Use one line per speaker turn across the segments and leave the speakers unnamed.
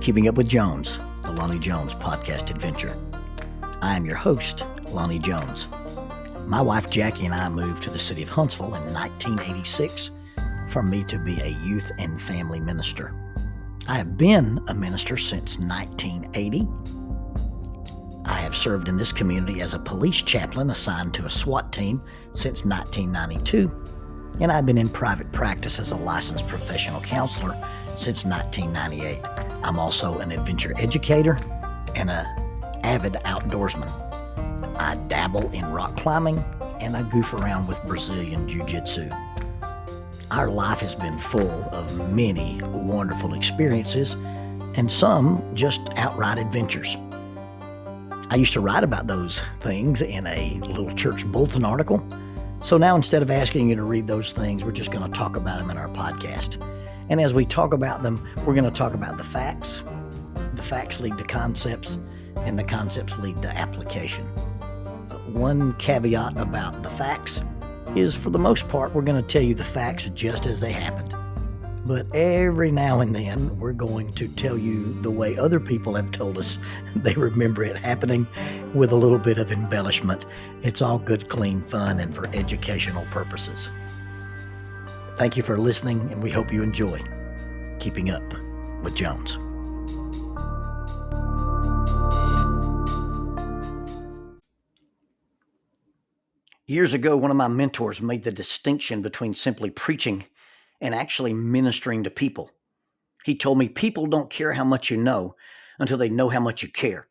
Keeping Up with Jones, the Lonnie Jones podcast adventure. I am your host, Lonnie Jones. My wife Jackie and I moved to the city of Huntsville in 1986 for me to be a youth and family minister. I have been a minister since 1980. I have served in this community as a police chaplain assigned to a SWAT team since 1992, and I've been in private practice as a licensed professional counselor since 1998. I'm also an adventure educator and an avid outdoorsman. I dabble in rock climbing and I goof around with Brazilian Jiu-Jitsu. Our life has been full of many wonderful experiences and some just outright adventures. I used to write about those things in a little church bulletin article. So now instead of asking you to read those things, we're just going to talk about them in our podcast. And as we talk about them, we're going to talk about the facts. The facts lead to concepts, and the concepts lead to application. One caveat about the facts is, for the most part, we're going to tell you the facts just as they happened. But every now and then, we're going to tell you the way other people have told us they remember it happening with a little bit of embellishment. It's all good, clean fun and for educational purposes. Thank you for listening, and we hope you enjoy Keeping Up with Jones. Years ago, one of my mentors made the distinction between simply preaching and actually ministering to people. He told me people don't care how much you know until they know how much you care.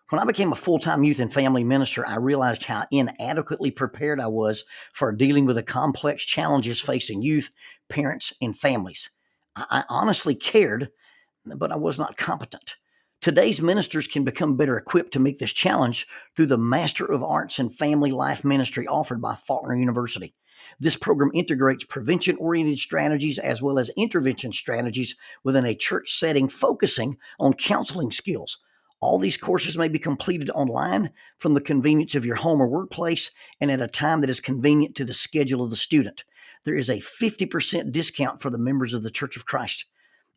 When I became a full-time youth and family minister, I realized how inadequately prepared I was for dealing with the complex challenges facing youth, parents, and families. I honestly cared, but I was not competent. Today's ministers can become better equipped to meet this challenge through the Master of Arts in Family Life Ministry offered by Faulkner University. This program integrates prevention-oriented strategies as well as intervention strategies within a church setting, focusing on counseling skills. All these courses may be completed online from the convenience of your home or workplace and at a time that is convenient to the schedule of the student. There is a 50% discount for the members of the Church of Christ.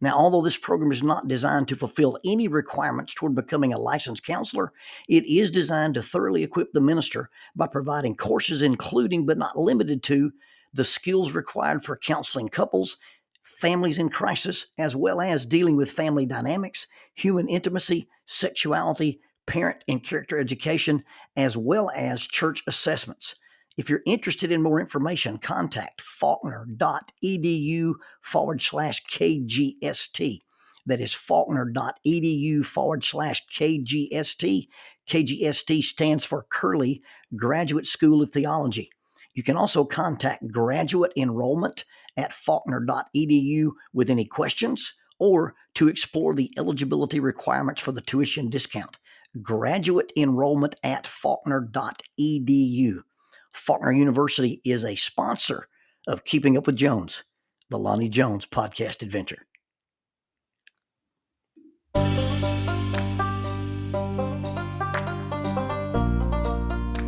Now, although this program is not designed to fulfill any requirements toward becoming a licensed counselor, it is designed to thoroughly equip the minister by providing courses including but not limited to the skills required for counseling couples, families in crisis, as well as dealing with family dynamics, human intimacy, sexuality, parent and character education, as well as church assessments. If you're interested in more information, contact faulkner.edu/KGST. That is faulkner.edu/KGST. KGST stands for Curley Graduate School of Theology. You can also contact graduate enrollment at faulkner.edu with any questions or to explore the eligibility requirements for the tuition discount. Graduate enrollment at faulkner.edu. Faulkner University is a sponsor of Keeping Up with Jones, the Lonnie Jones podcast adventure.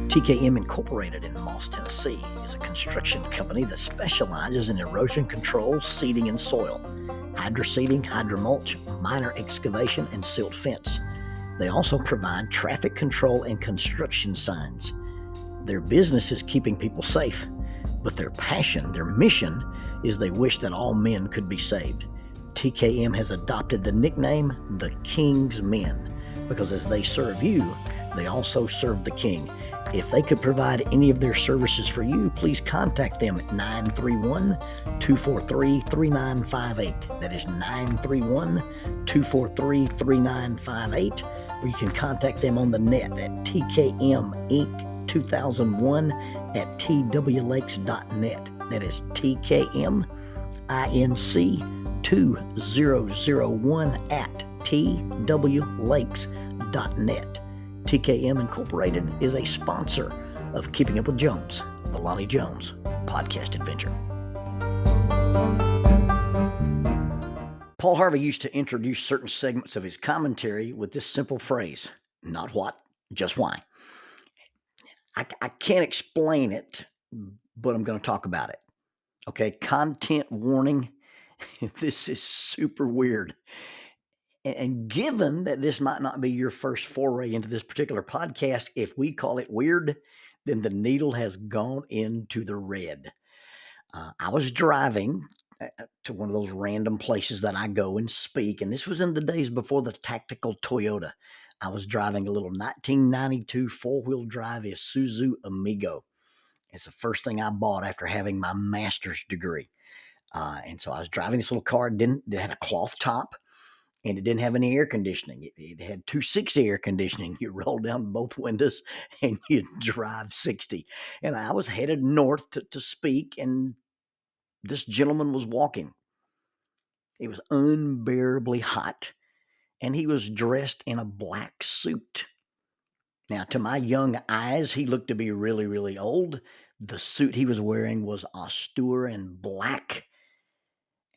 TKM Incorporated in Moss, Tennessee is a construction company that specializes in erosion control, seeding, and soil, hydroseeding, hydromulch, minor excavation, and silt fence. They also provide traffic control and construction signs. Their business is keeping people safe, but their passion, their mission, is they wish that all men could be saved. TKM has adopted the nickname the King's Men because as they serve you, they also serve the King. If they could provide any of their services for you, please contact them at 931-243-3958. That is 931-243-3958. Or you can contact them on the net at tkminc2001@twlakes.net. That is tkminc2001@twlakes.net. TKM Incorporated is a sponsor of Keeping Up with Jones, the Lonnie Jones podcast adventure. Paul Harvey used to introduce certain segments of his commentary with this simple phrase, not what, just why. I can't explain it, but I'm going to talk about it. Okay, content warning. This is super weird. And given that this might not be your first foray into this particular podcast, if we call it weird, then the needle has gone into the red. I was driving to one of those random places that I go and speak, and this was in the days before the tactical Toyota. I was driving a little 1992 four-wheel drive Isuzu Amigo. It's the first thing I bought after having my master's degree. And so I was driving this little car. It had a cloth top, and it didn't have any air conditioning. It had 260 air conditioning. You roll down both windows and you drive 60. And I was headed north to speak, and this gentleman was walking. It was unbearably hot, and he was dressed in a black suit. Now, to my young eyes, he looked to be really, really old. The suit he was wearing was austere and black.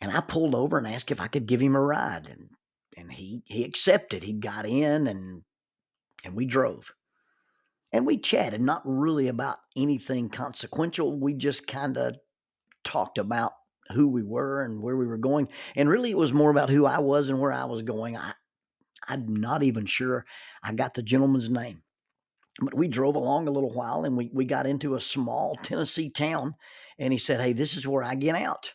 And I pulled over and asked if I could give him a ride. And he accepted. He got in and we drove. And we chatted, not really about anything consequential. We just kind of talked about who we were and where we were going. And really, it was more about who I was and where I was going. I'm not even sure I got the gentleman's name. But we drove along a little while, and we got into a small Tennessee town, and he said, "Hey, this is where I get out."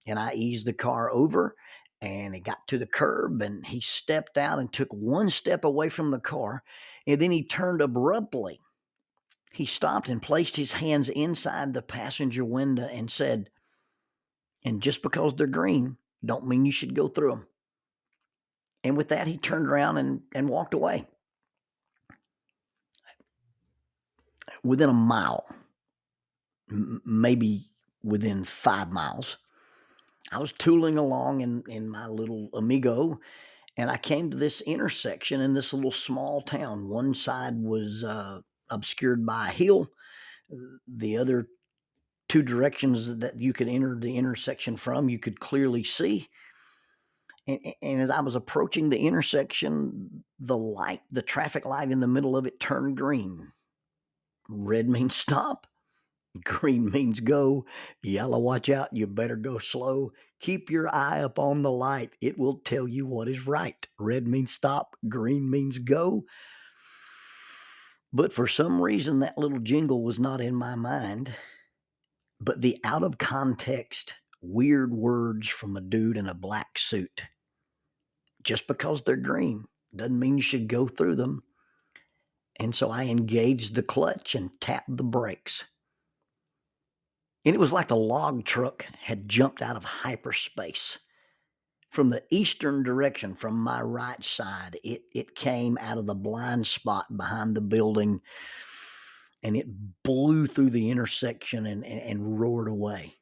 And I eased the car over, and it got to the curb, and he stepped out and took one step away from the car, and then he turned abruptly. He stopped and placed his hands inside the passenger window and said, "And just because they're green, don't mean you should go through them." And with that, he turned around and walked away. Within a mile, maybe within 5 miles, I was tooling along in my little Amigo, and I came to this intersection in this little small town. One side was obscured by a hill. The other two directions that you could enter the intersection from, you could clearly see. And as I was approaching the intersection, the traffic light in the middle of it turned green. Red means stop. Green means go. Yellow, watch out. You better go slow. Keep your eye up on the light. It will tell you what is right. Red means stop. Green means go. But for some reason, that little jingle was not in my mind. But the out of context, weird words from a dude in a black suit. Just because they're green doesn't mean you should go through them. And so I engaged the clutch and tapped the brakes. And it was like the log truck had jumped out of hyperspace. From the eastern direction, from my right side, it came out of the blind spot behind the building, and it blew through the intersection and roared away.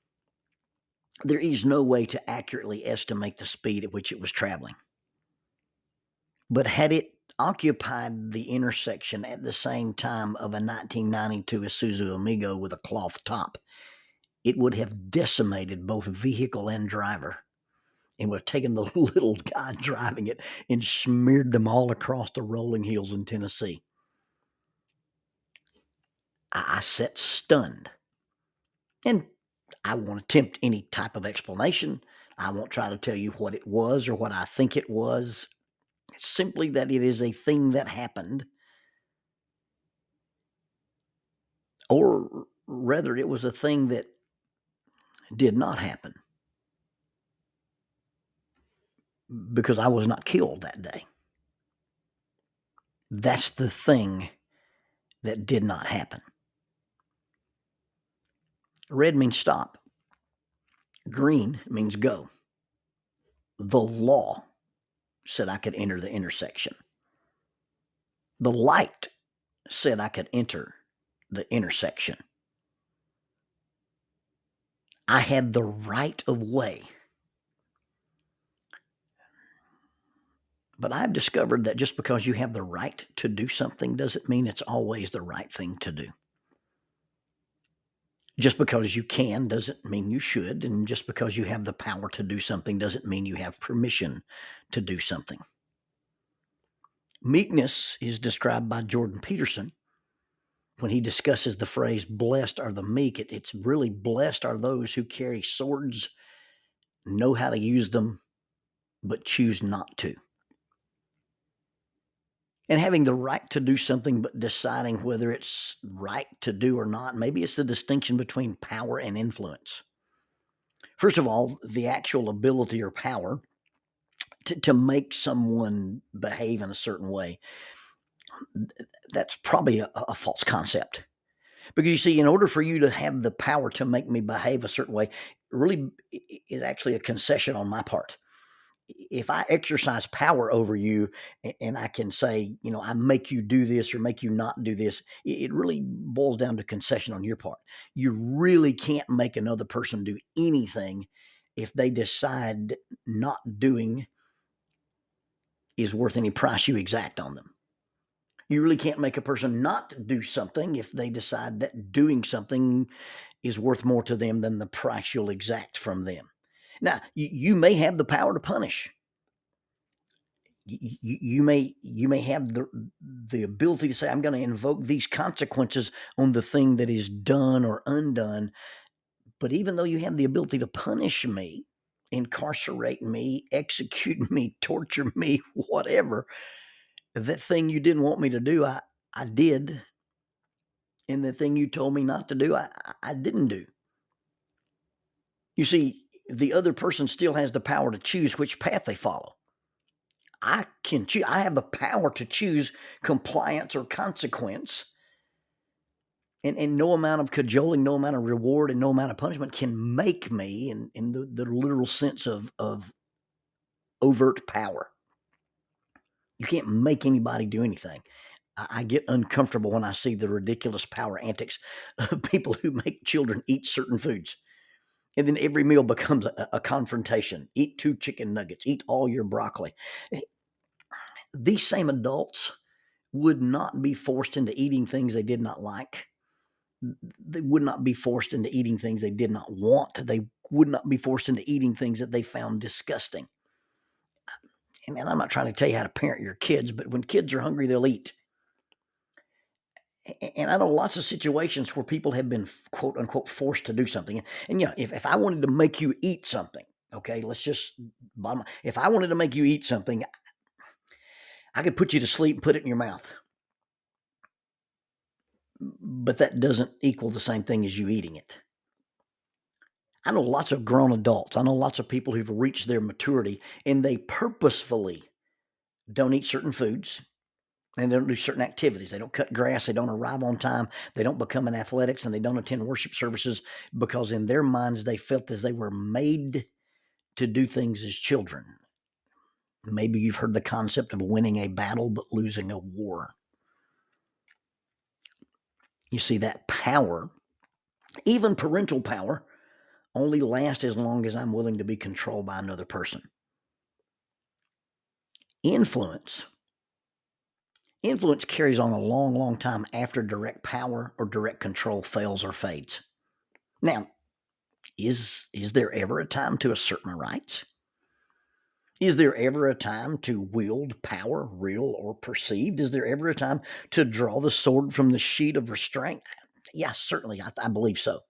There is no way to accurately estimate the speed at which it was traveling. But had it occupied the intersection at the same time of a 1992 Isuzu Amigo with a cloth top, it would have decimated both vehicle and driver, and would have taken the little guy driving it and smeared them all across the rolling hills in Tennessee. I sat stunned. And I won't attempt any type of explanation. I won't try to tell you what it was or what I think it was. It's simply that it is a thing that happened. Or rather, it was a thing that did not happen. Because I was not killed that day. That's the thing that did not happen. Red means stop. Green means go. The law said I could enter the intersection. The light said I could enter the intersection. I had the right of way. But I've discovered that just because you have the right to do something doesn't mean it's always the right thing to do. Just because you can doesn't mean you should, and just because you have the power to do something doesn't mean you have permission to do something. Meekness is described by Jordan Peterson when he discusses the phrase, blessed are the meek. It's really blessed are those who carry swords, know how to use them, but choose not to. And having the right to do something, but deciding whether it's right to do or not, maybe it's the distinction between power and influence. First of all, the actual ability or power to make someone behave in a certain way, that's probably a false concept. Because you see, in order for you to have the power to make me behave a certain way, really is actually a concession on my part. If I exercise power over you and I can say, I make you do this or make you not do this, it really boils down to concession on your part. You really can't make another person do anything if they decide not doing is worth any price you exact on them. You really can't make a person not do something if they decide that doing something is worth more to them than the price you'll exact from them. Now, you may have the power to punish. You may have the ability to say, I'm going to invoke these consequences on the thing that is done or undone. But even though you have the ability to punish me, incarcerate me, execute me, torture me, whatever, that thing you didn't want me to do, I did. And the thing you told me not to do, I didn't do. You see, the other person still has the power to choose which path they follow. I can choose. I have the power to choose compliance or consequence. And no amount of cajoling, no amount of reward, and no amount of punishment can make me, in the literal sense of overt power. You can't make anybody do anything. I get uncomfortable when I see the ridiculous power antics of people who make children eat certain foods. And then every meal becomes a confrontation. Eat 2 chicken nuggets. Eat all your broccoli. These same adults would not be forced into eating things they did not like. They would not be forced into eating things they did not want. They would not be forced into eating things that they found disgusting. And I'm not trying to tell you how to parent your kids, but when kids are hungry, they'll eat. And I know lots of situations where people have been, quote unquote, forced to do something. And if I wanted to make you eat something, okay, let's just if I wanted to make you eat something, I could put you to sleep and put it in your mouth. But that doesn't equal the same thing as you eating it. I know lots of grown adults. I know lots of people who've reached their maturity and they purposefully don't eat certain foods and they don't do certain activities. They don't cut grass. They don't arrive on time. They don't become in athletics and they don't attend worship services because in their minds they felt as they were made to do things as children. Maybe you've heard the concept of winning a battle but losing a war. You see, that power, even parental power, only lasts as long as I'm willing to be controlled by another person. Influence carries on a long, long time after direct power or direct control fails or fades. Now, is there ever a time to assert my rights? Is there ever a time to wield power, real or perceived? Is there ever a time to draw the sword from the sheath of restraint? Yeah, certainly, I believe so.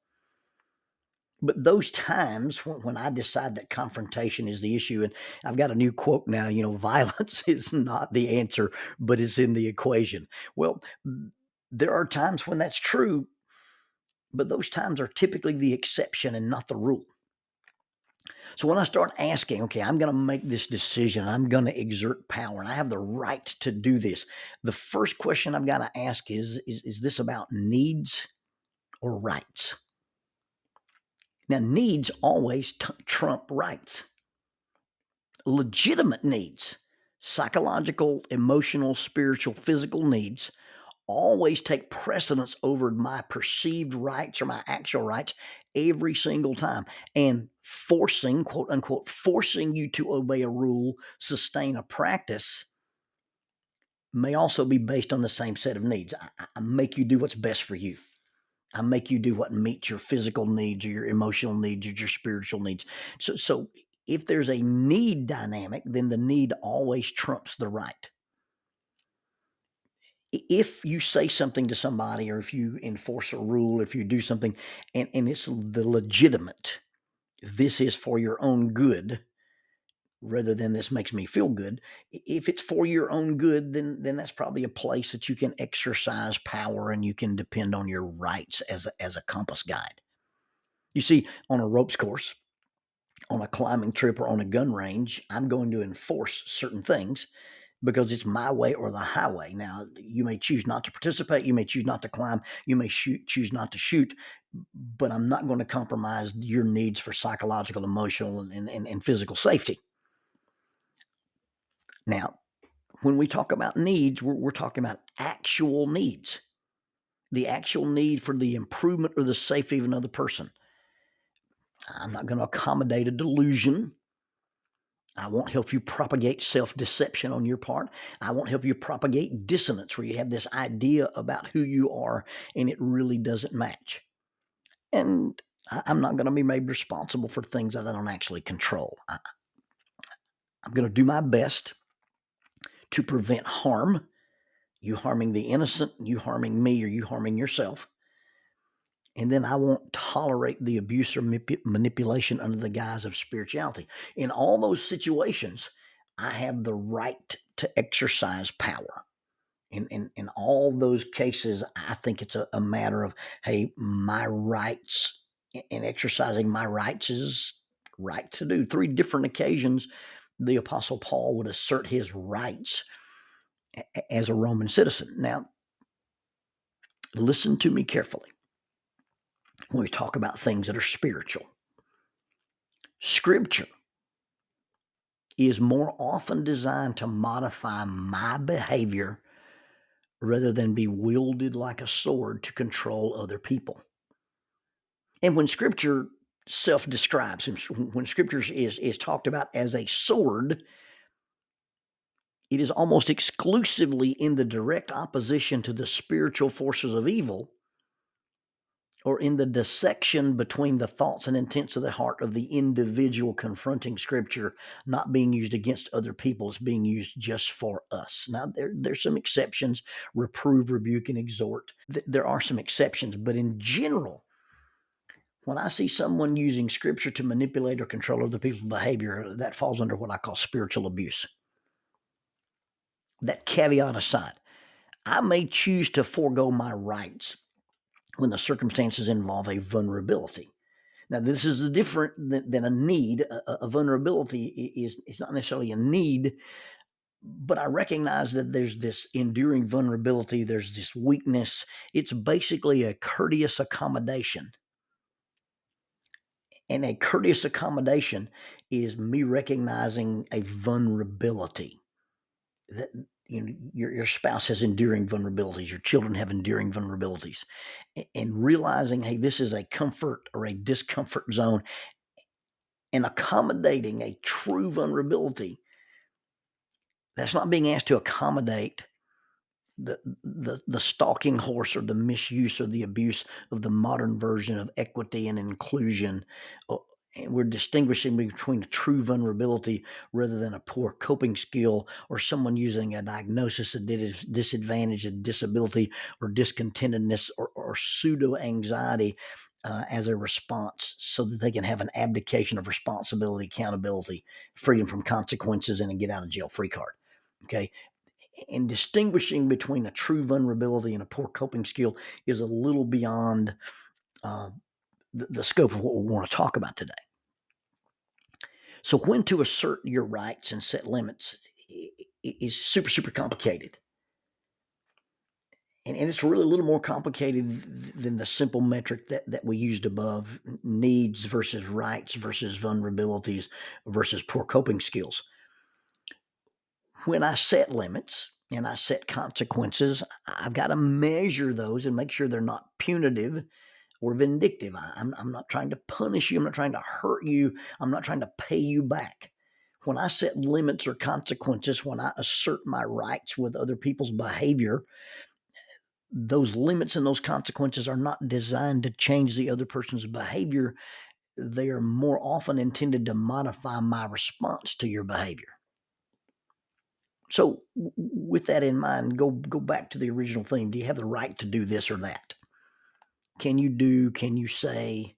But those times when I decide that confrontation is the issue, and I've got a new quote now, violence is not the answer, but it's in the equation. Well, there are times when that's true, but those times are typically the exception and not the rule. So when I start asking, okay, I'm going to make this decision, I'm going to exert power, and I have the right to do this, the first question I've got to ask is this about needs or rights? Now, needs always trump rights. Legitimate needs, psychological, emotional, spiritual, physical needs, always take precedence over my perceived rights or my actual rights every single time. And forcing, quote unquote, forcing you to obey a rule, sustain a practice, may also be based on the same set of needs. I make you do what's best for you. I make you do what meets your physical needs or your emotional needs or your spiritual needs. So if there's a need dynamic, then the need always trumps the right. If you say something to somebody or if you enforce a rule, if you do something and it's the legitimate, this is for your own good, rather than this makes me feel good. If it's for your own good, then that's probably a place that you can exercise power and you can depend on your rights as a compass guide. You see, on a ropes course, on a climbing trip, or on a gun range, I'm going to enforce certain things because it's my way or the highway. Now, you may choose not to participate, you may choose not to climb, you may choose not to shoot, but I'm not going to compromise your needs for psychological, emotional, and physical safety. Now, when we talk about needs, we're talking about actual needs, the actual need for the improvement or the safety of another person. I'm not going to accommodate a delusion. I won't help you propagate self-deception on your part. I won't help you propagate dissonance where you have this idea about who you are and it really doesn't match. And I'm not going to be made responsible for things that I don't actually control. I'm going to do my best to prevent harm, you harming the innocent, you harming me, or you harming yourself. And then I won't tolerate the abuse or manipulation under the guise of spirituality. In all those situations, I have the right to exercise power. In all those cases, I think it's a matter of, hey, my rights, and exercising my rights is right to do. 3 different occasions, the Apostle Paul would assert his rights as a Roman citizen. Now, listen to me carefully when we talk about things that are spiritual. Scripture is more often designed to modify my behavior rather than be wielded like a sword to control other people. And when Scripture self-describes, when Scripture is talked about as a sword, it is almost exclusively in the direct opposition to the spiritual forces of evil, or in the dissection between the thoughts and intents of the heart of the individual confronting Scripture, not being used against other people. It's being used just for us. Now, there's some exceptions: reprove, rebuke, and exhort. There are some exceptions, but in general, when I see someone using Scripture to manipulate or control other people's behavior, that falls under what I call spiritual abuse. That caveat aside, I may choose to forego my rights when the circumstances involve a vulnerability. Now, this is different than a need. A vulnerability is not necessarily a need, but I recognize that there's this enduring vulnerability, there's this weakness. It's basically a courteous accommodation. And a courteous accommodation is me recognizing a vulnerability. That your spouse has enduring vulnerabilities, your children have enduring vulnerabilities, and realizing, hey, this is a comfort or a discomfort zone, and accommodating a true vulnerability that's not being asked to accommodate the stalking horse or the misuse or the abuse of the modern version of equity and inclusion. And we're distinguishing between a true vulnerability rather than a poor coping skill, or someone using a diagnosis of disadvantage, a disability, or discontentedness, or pseudo anxiety as a response, so that they can have an abdication of responsibility, accountability, freedom from consequences, and a get out of jail free card. Okay. And distinguishing between a true vulnerability and a poor coping skill is a little beyond the scope of what we want to talk about today. So when to assert your rights and set limits is super, super complicated. And it's really a little more complicated than the simple metric that we used above: needs versus rights versus vulnerabilities versus poor coping skills. When I set limits and I set consequences, I've got to measure those and make sure they're not punitive or vindictive. I'm not trying to punish you. I'm not trying to hurt you. I'm not trying to pay you back. When I set limits or consequences, when I assert my rights with other people's behavior, those limits and those consequences are not designed to change the other person's behavior. They are more often intended to modify my response to your behavior. So with that in mind, go back to the original theme. Do you have the right to do this or that? Can you say,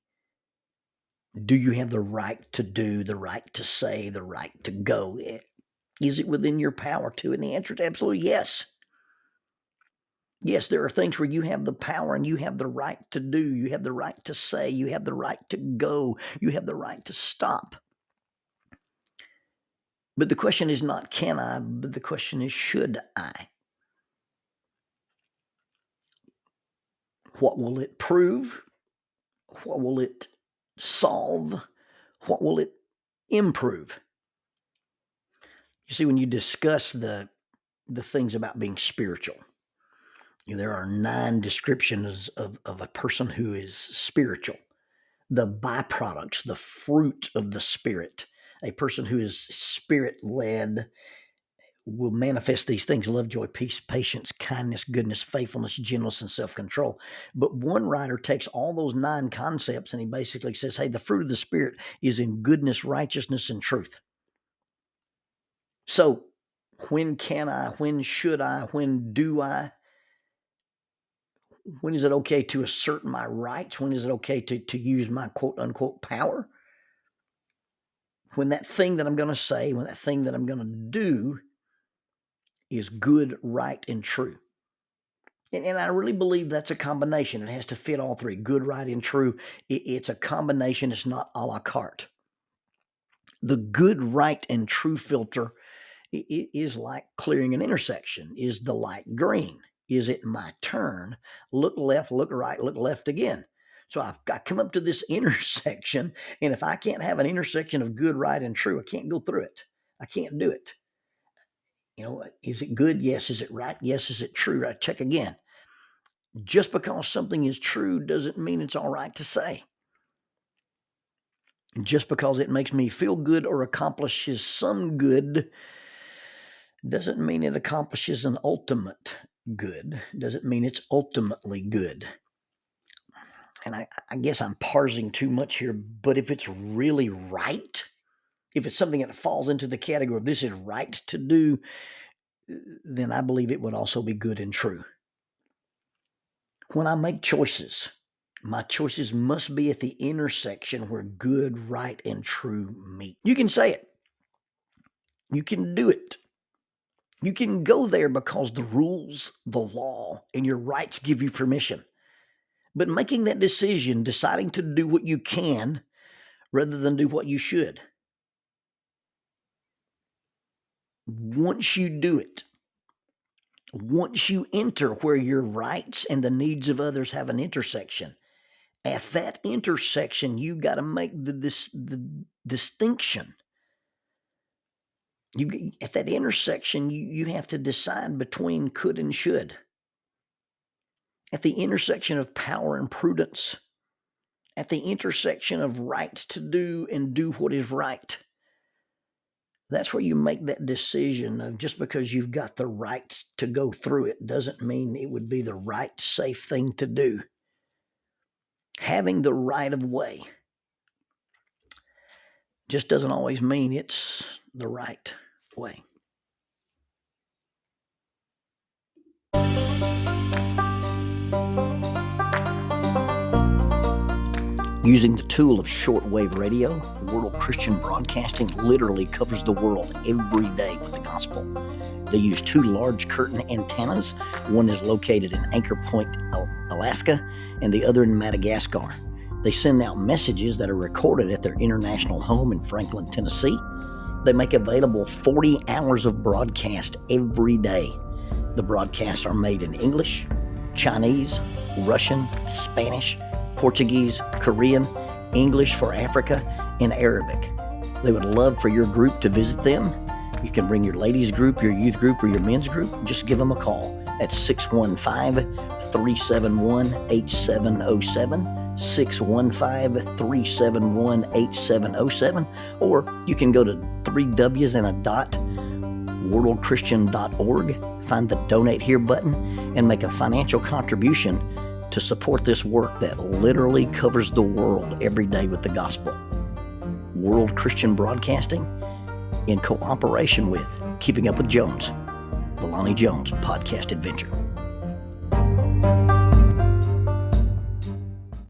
Do you have the right to do, the right to say, the right to go? Is it within your power to? And the answer is absolutely yes. Yes, there are things where you have the power and you have the right to do. You have the right to say. You have the right to go. You have the right to stop. But the question is not can I, but the question is should I? What will it prove? What will it solve? What will it improve? You see, when you discuss the things about being spiritual, there are 9 descriptions of a person who is spiritual. The byproducts, the fruit of the Spirit. A person who is Spirit-led will manifest these things: love, joy, peace, patience, kindness, goodness, faithfulness, gentleness, and self-control. But one writer takes all those 9 concepts and he basically says, hey, the fruit of the Spirit is in goodness, righteousness, and truth. So when can I, when should I, when do I? When is it okay to assert my rights? When is it okay to use my quote unquote power? When that thing that I'm going to say, when that thing that I'm going to do is good, right, and true. And I really believe that's a combination. It has to fit all 3: good, right, and true. It's a combination. It's not a la carte. The good, right, and true filter is like clearing an intersection. Is the light green? Is it my turn? Look left, look right, look left again. So I've got to come up to this intersection, and if I can't have an intersection of good, right, and true, I can't go through it. I can't do it. Is it good? Yes. Is it right? Yes. Is it true? Right. Check again. Just because something is true doesn't mean it's all right to say. Just because it makes me feel good or accomplishes some good doesn't mean it accomplishes an ultimate good. Doesn't mean it's ultimately good. And I guess I'm parsing too much here, but if it's really right, if it's something that falls into the category of this is right to do, then I believe it would also be good and true. When I make choices, my choices must be at the intersection where good, right, and true meet. You can say it. You can do it. You can go there because the rules, the law, and your rights give you permission. But making that decision, deciding to do what you can rather than do what you should. Once you do it, once you enter where your rights and the needs of others have an intersection, at that intersection, you got to make the distinction. At that intersection, you have to decide between could and should. At the intersection of power and prudence, at the intersection of right to do and do what is right. That's where you make that decision of just because you've got the right to go through it doesn't mean it would be the right, safe thing to do. Having the right of way just doesn't always mean it's the right way. Using the tool of shortwave radio, World Christian Broadcasting literally covers the world every day with the gospel. They use 2 large curtain antennas. One is located in Anchor Point, Alaska, and the other in Madagascar. They send out messages that are recorded at their international home in Franklin, Tennessee. They make available 40 hours of broadcast every day. The broadcasts are made in English, Chinese, Russian, Spanish, Portuguese, Korean, English for Africa, and Arabic. They would love for your group to visit them. You can bring your ladies group, your youth group, or your men's group. Just give them a call at 615-371-8707, 615-371-8707, or you can go to 3Ws worldchristian.org, find the Donate Here button, and make a financial contribution to support this work that literally covers the world every day with the gospel. World Christian Broadcasting, in cooperation with Keeping Up with Jones, the Lonnie Jones Podcast Adventure.